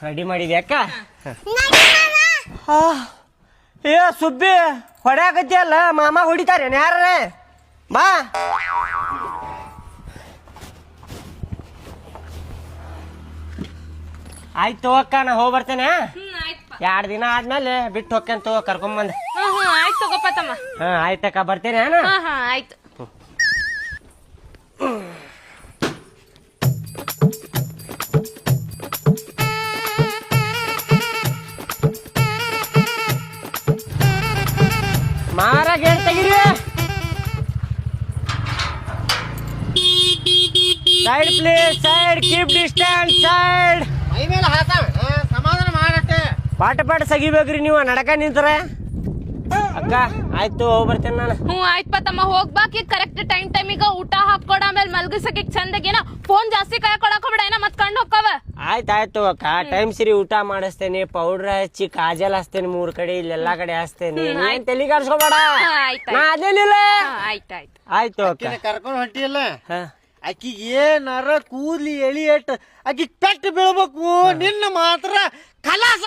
Ready ಮಾಡಿದ್ಯಾ ಅಕ್ಕ? ಏ ಸುಬ್ಬಿ ಹೊಡ್ಯಾಕತ್ತಿಯಲ್ಲ, ಮಾಮ ಹೊಡಿತಾರೇನ ಯಾರ? ಬಾ. ಆಯ್ತು ಅಕ್ಕ, ನಾ ಹೋಗಿ ಬರ್ತೇನೆ. 2 ದಿನ ಆದ್ಮೇಲೆ ಬಿಟ್ಟು ಹೋಗ್ಕಂತ ಕರ್ಕೊಂಬಂದ. ಆಯ್ತು ತಗೋಪ್ಪ ತಮ್ಮ. ಆಯ್ತಕ್ಕ, ಬರ್ತೇನೆ. ಆಯ್ತು. ಮಾರ ಗೇಟ್ ತೆಗಿರಿ. Side please, side, keep distance, side. ಮೈ ಮೇಲೆ ಹಾಕಾವ, ಸಮಾಧಾನ ಮಾಡಟ್ಟೆ. ಪಾಟ ಸಗಿಬೇಕ್ರಿ ನೀವು ನಡಕ ನಿಂತರ. ಅಕ್ಕ ಆಯ್ತು, ಹೋಗಿ ಬರ್ತೇನೆ ನಾನು. ಆಯ್ತಪ್ಪ ತಮ್ಮ, ಹೋಗ್ಬಾಕಿ ಕರೆಕ್ಟ್ ಟೈಮಿಗ ಊಟ ಹಾಕೊಡ. ಆಮೇಲೆ ಮಲ್ಗಿಸಕ್ಕೆ ಚಂದಗೇನ ಫೋನ್ ಜಾಸ್ತಿ ಕೈ ಕೊಡಕ್ ಹೋಗ್ಬೇಡ, ಏನ ಮತ್ ಕಂಡು ಹೋಕ್ಕವ. ಆಯ್ತಾಯ್ತು ಅಕ್ಕ, ಟೈಮ್ ಸರಿ ಊಟ ಮಾಡಿಸ್ತೇನೆ, ಪೌಡರ್ ಹಚ್ಚಿ ಕಾಜಲ್ ಹಚ್ತೇನೆ, 3 ಕಡೆ ಇಲ್ಲೆಲ್ಲಾ ಕಡೆ ಹಚ್ತೇನೆ. ಏನ್ ತಲೆ ಕರ್ಸ್ಕೊಬೇಡ, ನಾ ಅದೇನಿಲ್ಲ. ಆಯ್ತಾಯ್ತು ಆಯ್ತು ಅಕ್ಕ. ಕರ್ಕೊಂಡು ಹೊಂಟಿಯಲ್ಲ, ಆಕಿಗೆ ಏನಾರ ಕೂದ್ಲಿ ಎಳಿ ಎಟ್ ಆಕಿ ಪೆಟ್ಟು ಬೀಳ್ಬೇಕು. ನಿನ್ನ ಮಾತ್ರ ಕಲಾಸ